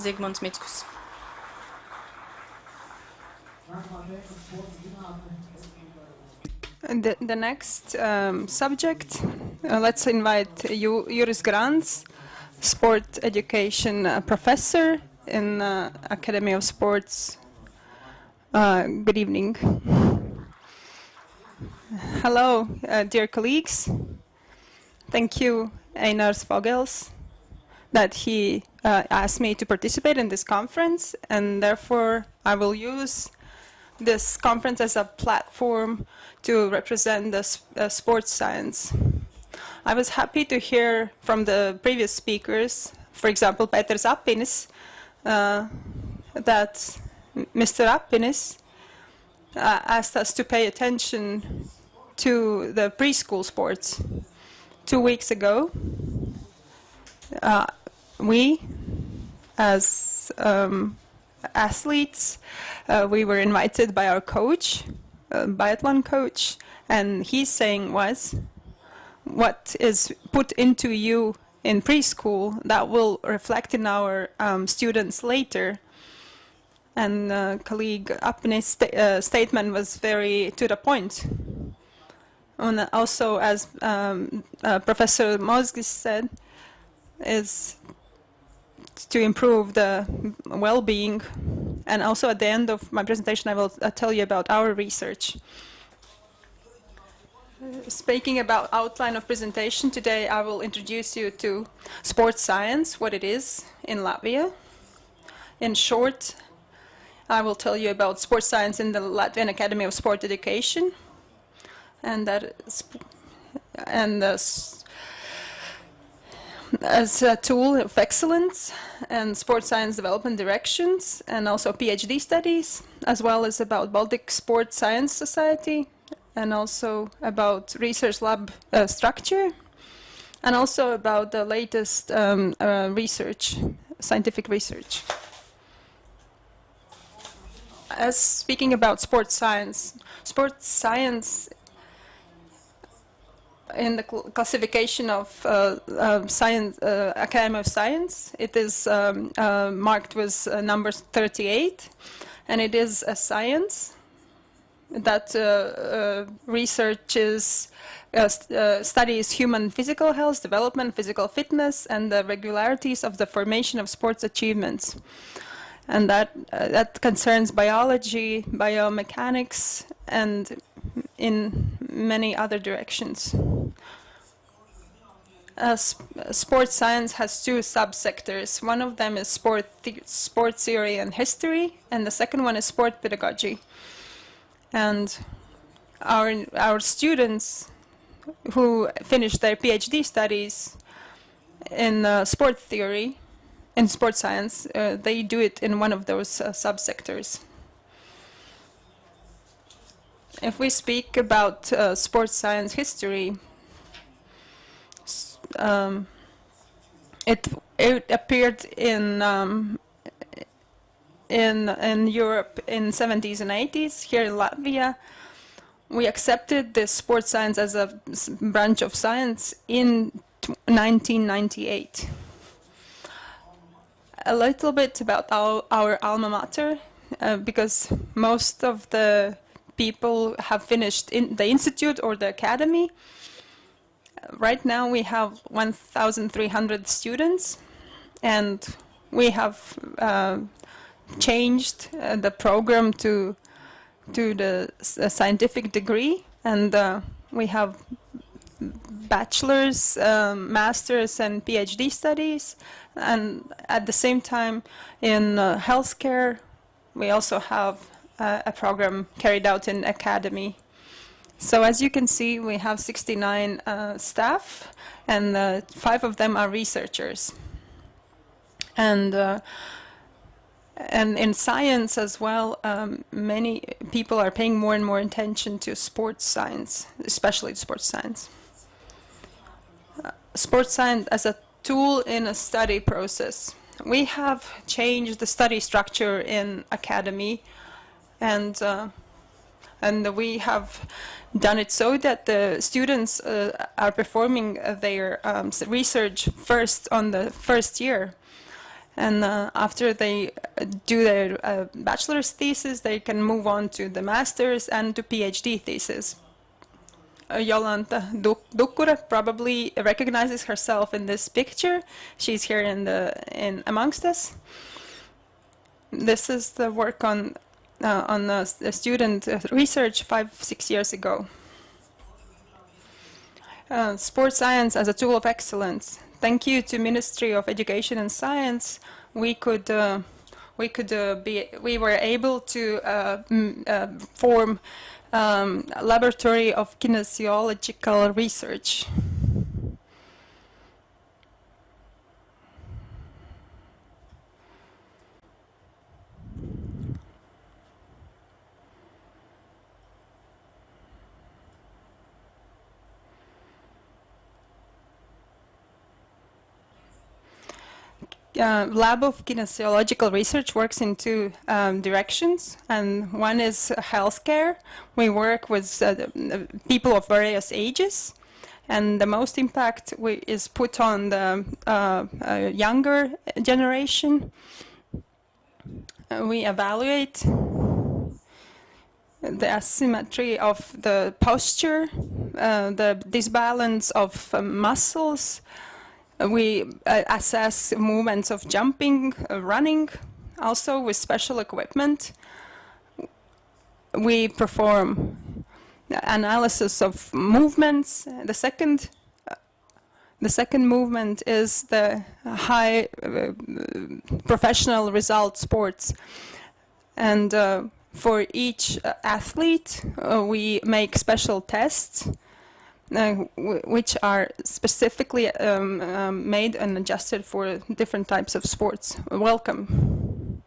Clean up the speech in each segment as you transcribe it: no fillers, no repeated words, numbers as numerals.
Zigmunds Mickus. The next subject, let's invite Juris Grants, sport education professor in Academy of Sports. Good evening. Hello, dear colleagues. Thank you, Einar Vogels, that he asked me to participate in this conference, and therefore I will use this conference as a platform to represent the sports science. I was happy to hear from the previous speakers, for example, Pēters Appinis, that Mr. Appinis asked us to pay attention to the preschool sports. 2 weeks ago, we, as athletes, we were invited by our coach, biathlon coach, and his saying was, what is put into you in preschool, that will reflect in our students later. And colleague Appinis' statement was very to the point. And also, as Professor Mozgis said, is to improve the well-being. And also at the end of my presentation, I will tell you about our research. Speaking about outline of presentation, today I will introduce you to sports science, what it is in Latvia. In short, I will tell you about sports science in the Latvian Academy of Sport Education, and as a tool of excellence and sports science development directions, and also PhD studies, as well as about Baltic Sports Science Society, and also about research lab structure, and also about the latest research, scientific research. As speaking about sports science in the classification of science, Academy of Science, it is marked with number 38, and it is a science that researches, studies human physical health, development, physical fitness, and the regularities of the formation of sports achievements. And that concerns biology, biomechanics, and in many other directions. Sports science has two subsectors. One of them is sport theory and history, and the second one is sport pedagogy. And our students who finish their PhD studies in sport theory, in sports science, they do it in one of those subsectors. If we speak about sports science history, it appeared in Europe in 70s and 80s. Here in Latvia, we accepted this sports science as a branch of science in 1998. A little bit about our alma mater, because most of the people have finished in the institute or the academy. Right now we have 1,300 students, and we have changed the program to the scientific degree, and we have bachelor's, master's, and PhD studies, and at the same time in healthcare we also have a program carried out in academy. So as you can see, we have 69 staff, and 5 of them are researchers. And in science as well, many people are paying more and more attention to sports science, especially sports science. Sports science as a tool in a study process. We have changed the study structure in academy, and we have done it so that the students are performing their research first on the first year. And after they do their bachelor's thesis, they can move on to the master's and to PhD thesis. Jolanta Dukura probably recognizes herself in this picture. She's here in amongst us. This is the work on student research 5-6 years ago. Sports science as a tool of excellence. Thank you to Ministry of Education and Science. We were able to form a laboratory of kinesiological research. Lab of Kinesiological Research works in two directions, and one is healthcare. We work with people of various ages, and the most impact is put on the younger generation. We evaluate the asymmetry of the posture, the disbalance of muscles. We assess movements of jumping, running, also with special equipment. We perform analysis of movements. The second movement is the high professional result sports. And for each athlete, we make special tests which are specifically made and adjusted for different types of sports. Welcome.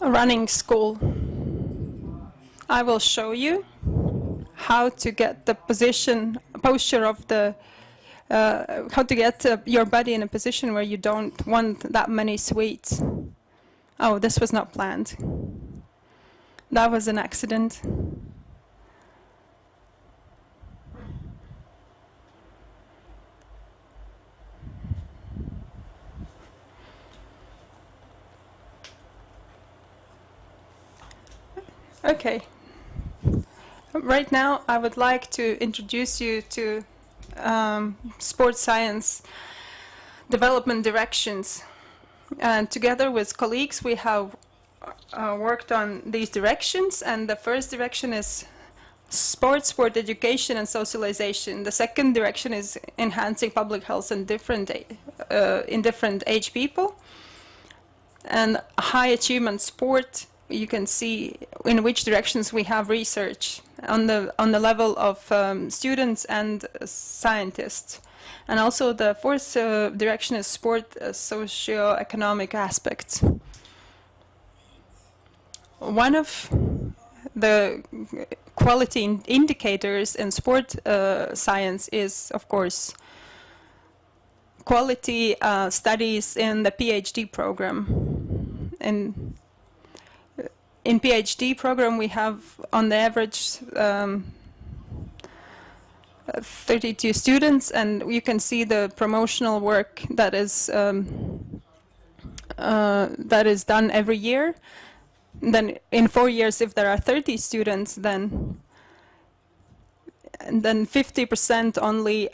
A running school. I will show you how to get the posture of the, how to get your body in a position where you don't want that many sweets. Oh, this was not planned. That was an accident. Okay. Right now, I would like to introduce you to sports science development directions. And together with colleagues, we have worked on these directions. And the first direction is sports, sport education, and socialization. The second direction is enhancing public health in different age people. And high achievement sport, you can see in which directions we have research on the level of students and scientists. And also the fourth direction is sport socio-economic aspects. One of the quality indicators in sport science is, of course, quality studies in the PhD program. And in PhD program, we have on the average 32 students, and you can see the promotional work that is done every year. Then in 4 years, if there are 30 students, then 50% only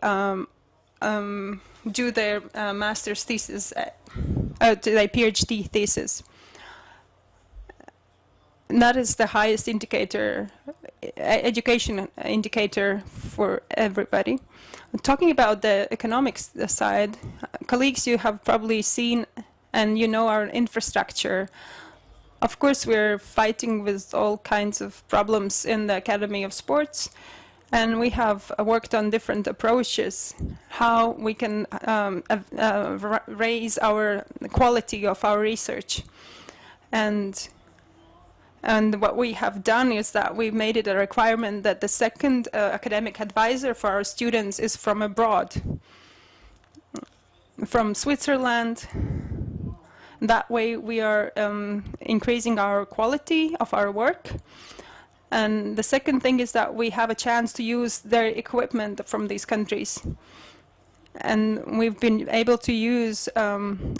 do their master's thesis, to their PhD thesis. And that is the highest indicator, education indicator for everybody. Talking about the economics side, colleagues, you have probably seen and you know our infrastructure. Of course, we're fighting with all kinds of problems in the Academy of Sports, and we have worked on different approaches, how we can raise our quality of our research. And And what we have done is that we made it a requirement that the second academic advisor for our students is from abroad, from Switzerland. That way we are increasing our quality of our work. And the second thing is that we have a chance to use their equipment from these countries. And we've been able to use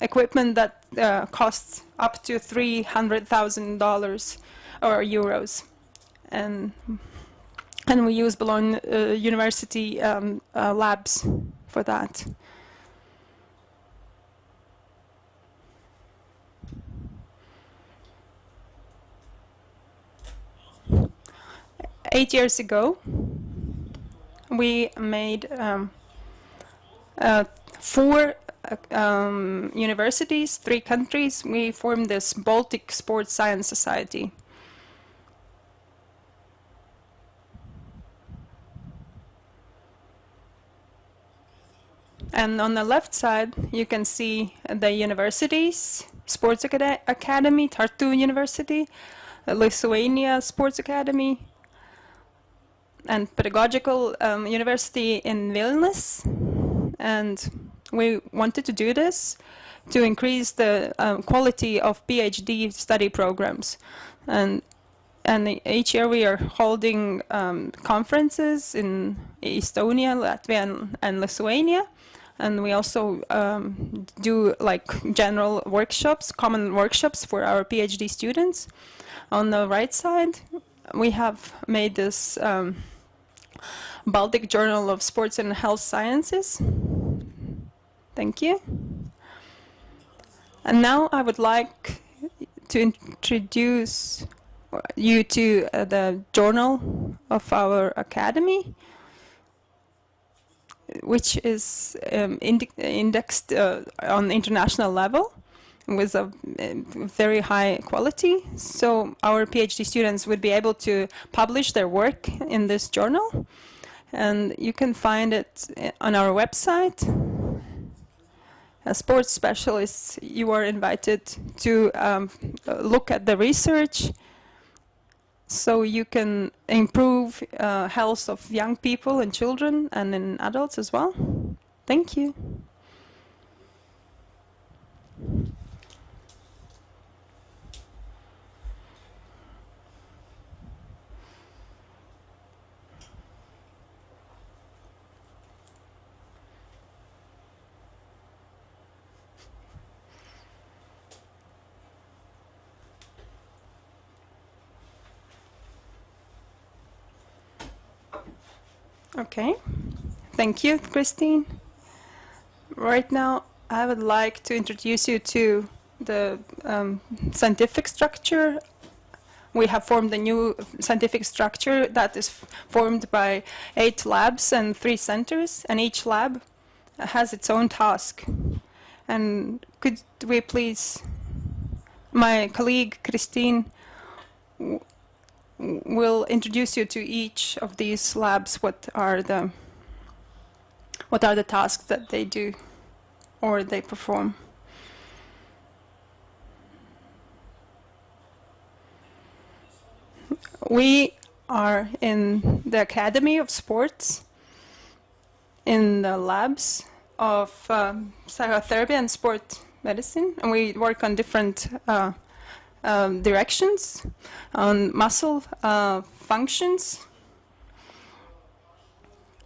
equipment that costs up to $300,000 or euros. And we use Bologna University labs for that. Eight years ago, we made 4 universities, 3 countries. We formed this Baltic Sports Science Society. And on the left side, you can see the universities, Sports Academy, Tartu University, Lithuania Sports Academy, and Pedagogical University in Vilnius. And we wanted to do this to increase the quality of PhD study programs. And each year we are holding conferences in Estonia, Latvia, and Lithuania. And we also do like general workshops, common workshops for our PhD students. On the right side, we have made this Baltic Journal of Sports and Health Sciences. Thank you. And now I would like to introduce you to the journal of our academy, which is indexed on international level with a very high quality. So our PhD students would be able to publish their work in this journal. And you can find it on our website. As sports specialists, you are invited to look at the research so you can improve health of young people and children and in adults as well. Thank you. Okay, thank you, Christine. Right now, I would like to introduce you to the scientific structure. We have formed a new scientific structure that is formed by 8 labs and 3 centers, and each lab has its own task. And could we please, my colleague Christine will introduce you to each of these labs. What are the tasks that they do or they perform? We are in the Academy of Sports, in the labs of psychotherapy and sport medicine, and we work on different directions, on muscle functions.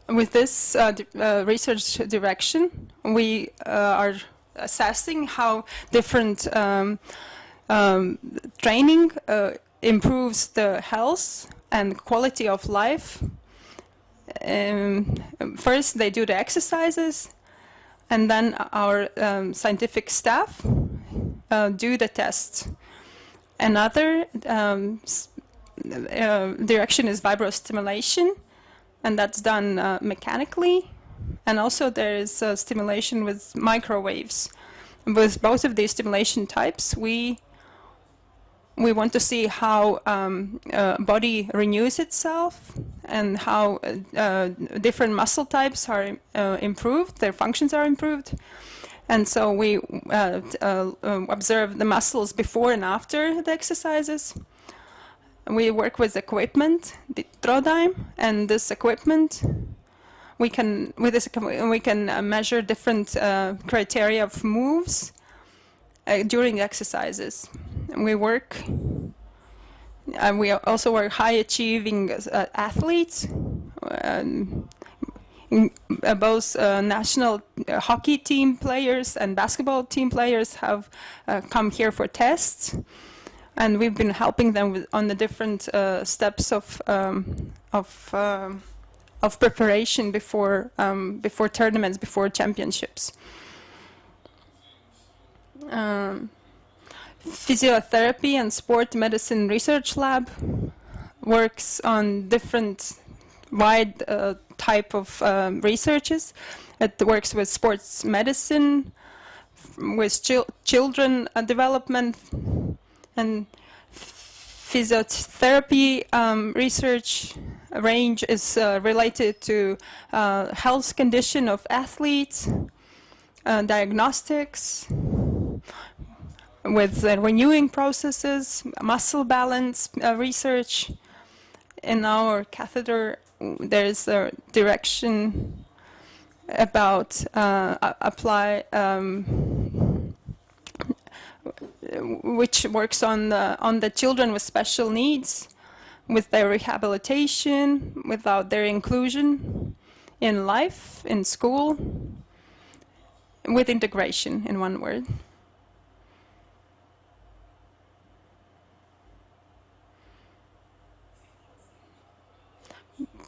With this research direction, we are assessing how different training improves the health and quality of life. First, they do the exercises, and then our scientific staff do the tests. Another direction is vibrostimulation, and that's done mechanically. And also there is stimulation with microwaves. With both of these stimulation types, we want to see how body renews itself and how different muscle types are improved, their functions are improved. And so we observe the muscles before and after the exercises. We work with equipment, the Trodime, and this equipment, we can measure different criteria of moves during exercises. We also work high-achieving athletes. Both national hockey team players and basketball team players have come here for tests, and we've been helping them on the different steps of preparation before tournaments, before championships. Physiotherapy and Sport Medicine Research Lab works on different wide type of researches. It works with sports medicine, with children development, and physiotherapy research range is related to health condition of athletes, diagnostics, with renewing processes, muscle balance research. In our catheter, there is a direction about which works on the children with special needs, with their rehabilitation, without their inclusion in life, in school, with integration, in one word.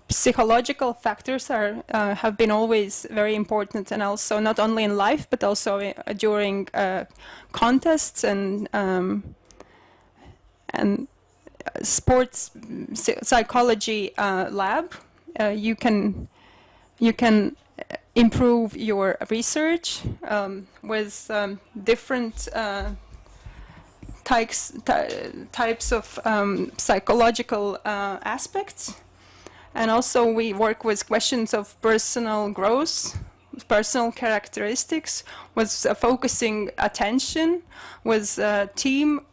Psychological factors have been always very important, and also not only in life but also during contests and sports psychology lab. You can improve your research with different types of psychological aspects. And also we work with questions of personal growth, personal characteristics, with focusing attention, with team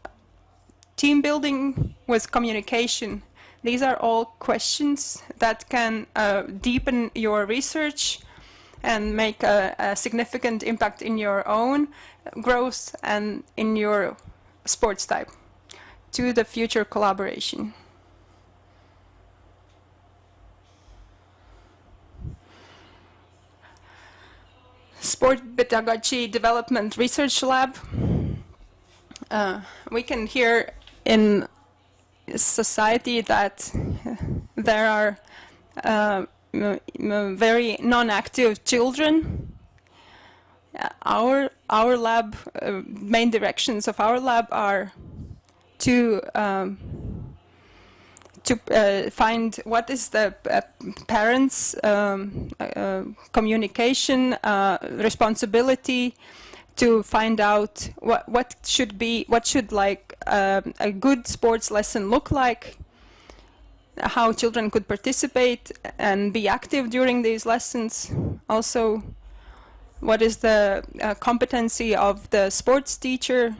building, with communication. These are all questions that can deepen your research and make a significant impact in your own growth and in your sports type to the future collaboration. Sport Pedagogy Development Research Lab. We can hear in society that there are very non-active children. Our lab, main directions of our lab are to find what is the parents' communication responsibility, to find out what should a good sports lesson look like, how children could participate and be active during these lessons. Also, what is the competency of the sports teacher,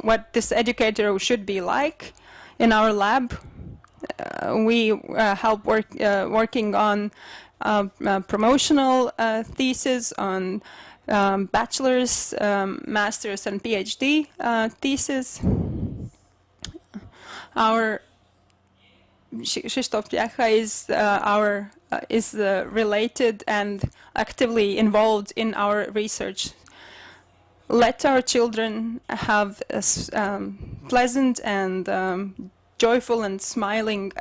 what this educator should be like. In our lab, we help working on promotional thesis, on bachelor's, master's, and PhD thesis. Our Liepāja is related and actively involved in our research. Let our children have pleasant and joyful and smiling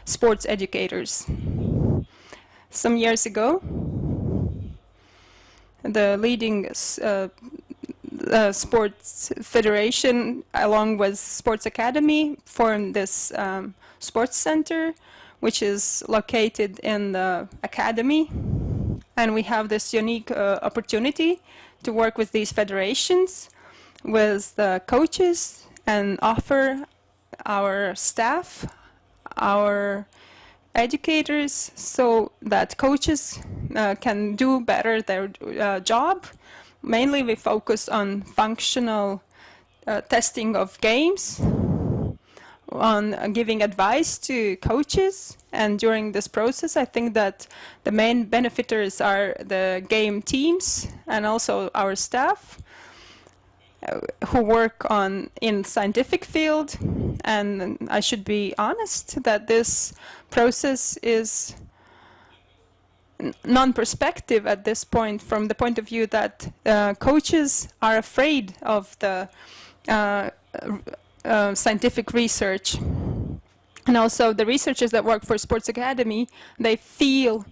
sports educators. Some years ago, the leading sports federation, along with Sports Academy, formed this sports center, which is located in the academy. And we have this unique opportunity to work with these federations, with the coaches, and offer our staff, our educators, so that coaches can do better their job. Mainly we focus on functional testing of games, on giving advice to coaches. And during this process, I think that the main benefiters are the game teams and also our staff who work in scientific field. And I should be honest that this process is non-perspective at this point, from the point of view that coaches are afraid of the scientific research. And also the researchers that work for Sports Academy, they feel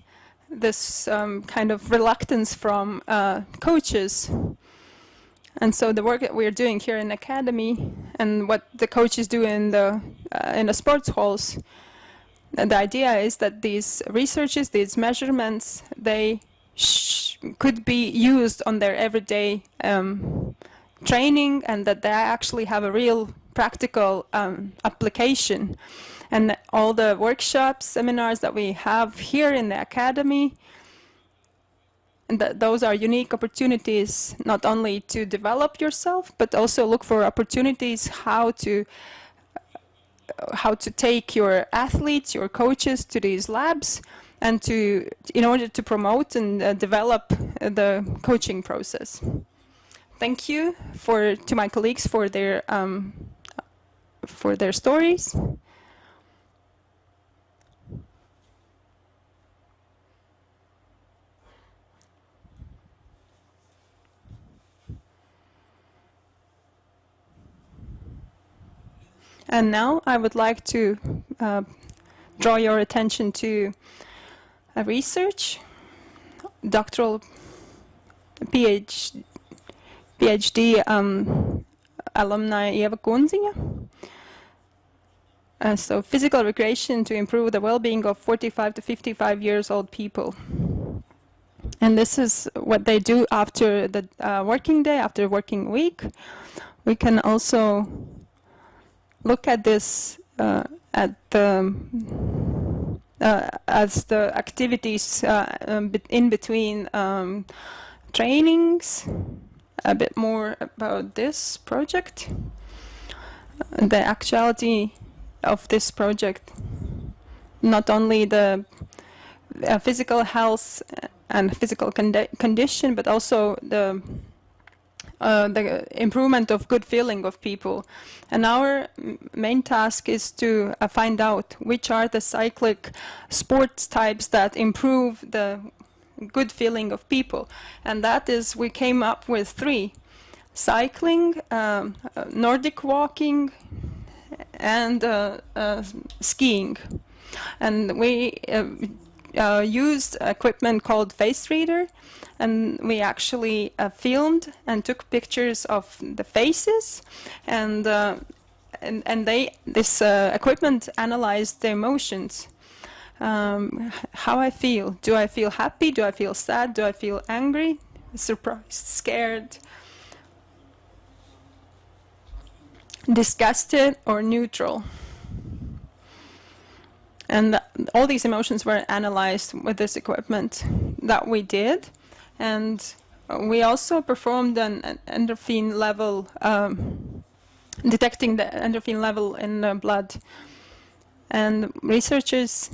this kind of reluctance from coaches. And so the work that we're doing here in Academy and what the coaches do in the sports halls, the idea is that these researches, these measurements, they could be used on their everyday training, and that they actually have a real practical application. And all the workshops, seminars that we have here in the Academy, and those are unique opportunities not only to develop yourself, but also look for opportunities how to take your athletes, your coaches to these labs, and in order to promote and develop the coaching process. Thank you to my colleagues for their stories. And now I would like to draw your attention to a research, doctoral PhD alumni Eva Kunziņa. So physical recreation to improve the well-being of 45 to 55 years old people. And this is what they do after the working day, after working week. We can also look at this as the activities in between trainings. A bit more about this project. The actuality of this project, not only the physical health and physical condition, but also the improvement of good feeling of people. And our main task is to find out which are the cyclic sports types that improve the good feeling of people. And that is, we came up with 3: cycling, Nordic walking, and skiing. And we used equipment called Face Reader, and we actually filmed and took pictures of the faces, and this equipment analyzed the emotions. How I feel. Do I feel happy? Do I feel sad? Do I feel angry? Surprised? Scared? Disgusted or neutral? And all these emotions were analyzed with this equipment that we did. And we also performed an endorphin level, detecting the endorphin level in the blood. And researchers,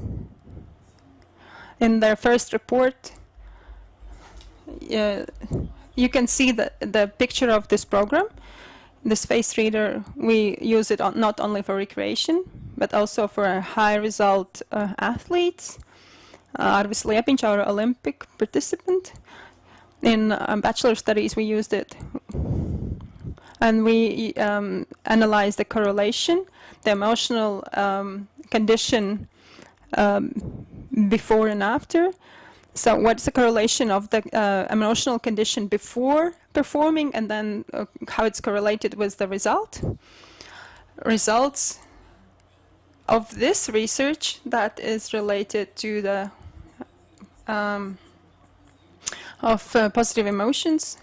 in their first report, you can see the picture of this program. This Face Reader, we use it not only for recreation, but also for high result athletes. Arvis Liepiņš, our Olympic participant. In bachelor studies, we used it. And we analyzed the correlation, the emotional condition before and after. So what's the correlation of the emotional condition before performing, and then how it's correlated with the result? Results of this research that is related to the positive emotions.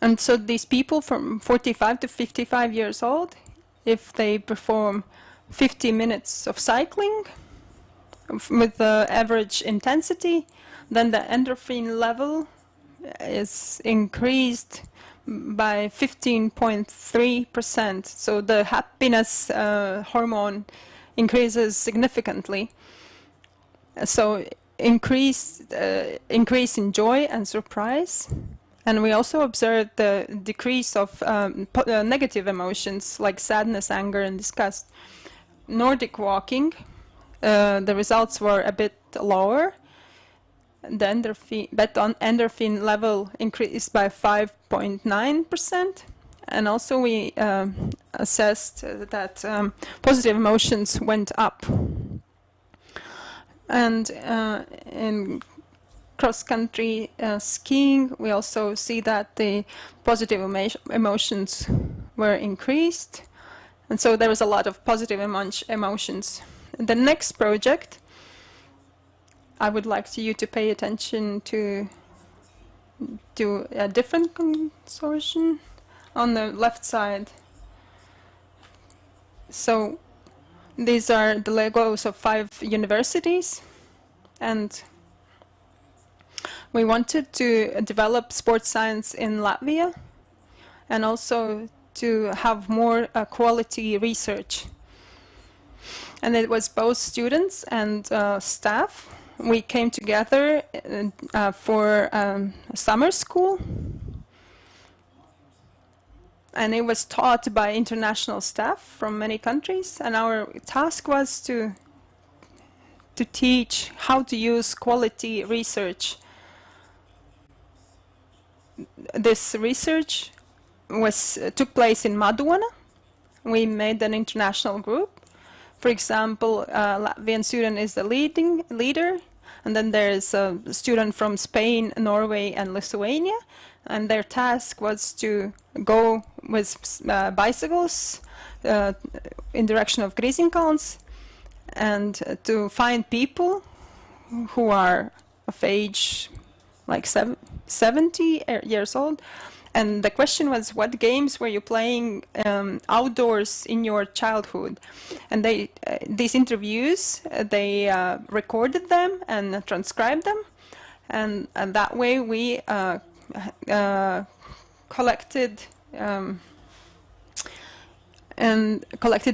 And so these people from 45 to 55 years old, if they perform 50 minutes of cycling with the average intensity, then the endorphin level is increased by 15.3%. So the happiness hormone increases significantly. So increase in joy and surprise. And we also observed the decrease of negative emotions like sadness, anger, and disgust. Nordic walking, the results were a bit lower. The endorphin level increased by 5.9%. And also we assessed that positive emotions went up. And in cross-country skiing, we also see that the positive emotions were increased. And so there was a lot of positive emotions. The next project, I would like you to pay attention to a different consortium on the left side. So these are the logos of 5 universities, and we wanted to develop sports science in Latvia and also to have more quality research. And it was both students and staff. We came together for a summer school, and it was taught by international staff from many countries, and our task was to teach how to use quality research. This research took place in Madona. We made an international group. For example, Latvian student is the leader, and then there's a student from Spain, Norway, and Lithuania, and their task was to go with bicycles in direction of Grīziņkalns and to find people who are of age like 70 years old. And the question was, what games were you playing outdoors in your childhood? And these interviews, they recorded them and transcribed them. And that way we collected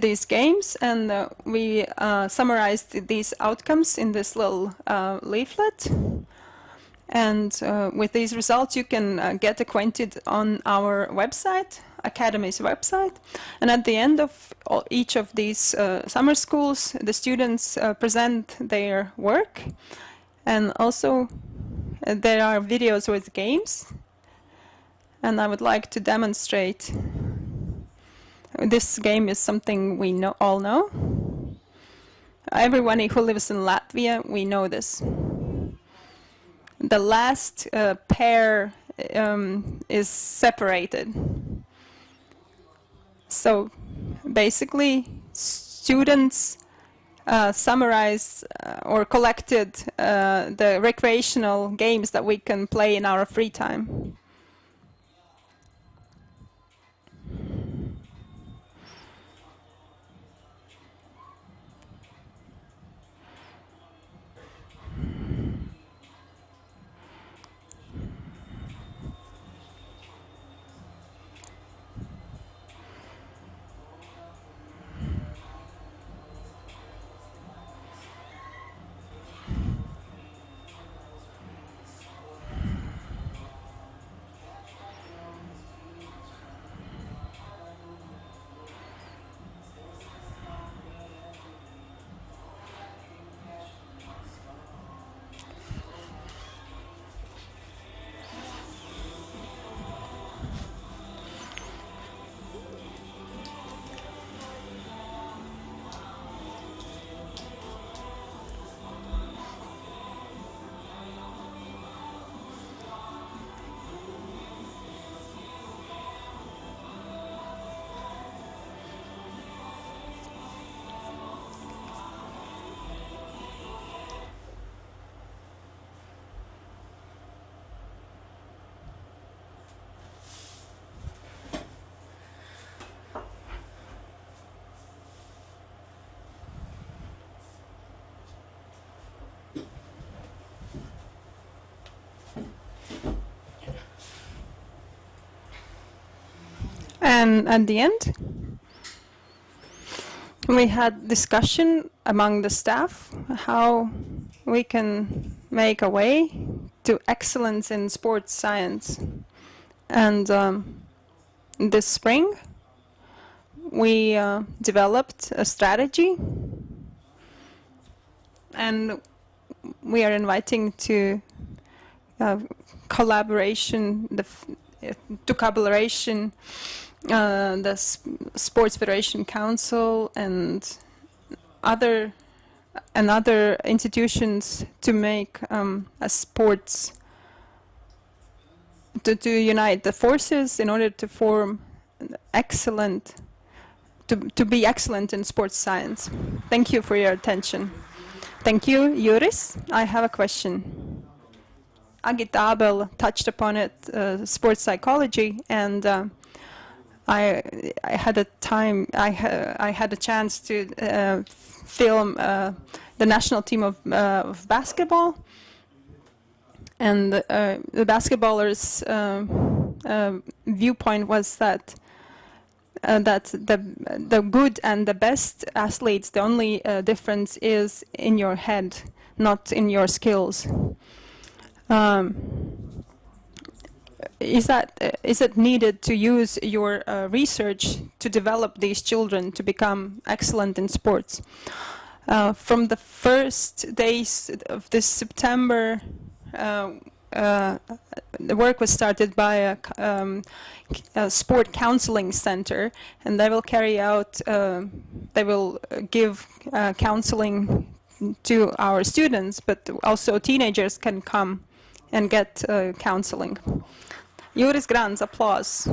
these games, and we summarized these outcomes in this little leaflet. And with these results, you can get acquainted on our website, Academy's website. And at the end of each of these summer schools, the students present their work. And also, there are videos with games. And I would like to demonstrate. This game is something we all know. Everyone who lives in Latvia, we know this. The last pair is separated. So basically, students summarized or collected the recreational games that we can play in our free time. And at the end, we had discussion among the staff how we can make a way to excellence in sports science. And this spring, we developed a strategy, and we are inviting to collaboration, the Sports Federation Council and other institutions to make a sports, to unite the forces in order to form excellent, to be excellent in sports science. Thank you for your attention. Thank you, Juris. I have a question. Agita Abel touched upon it, sports psychology, and I had a chance to film the national team of basketball, and the basketballers' viewpoint was that the good and the best athletes, the only difference is in your head, not in your skills. Is it needed to use your research to develop these children to become excellent in sports? From the first days of this September, the work was started by a sport counseling center, and they will carry out, they will give counseling to our students, but also teenagers can come and get counseling. Juris Grants, applause.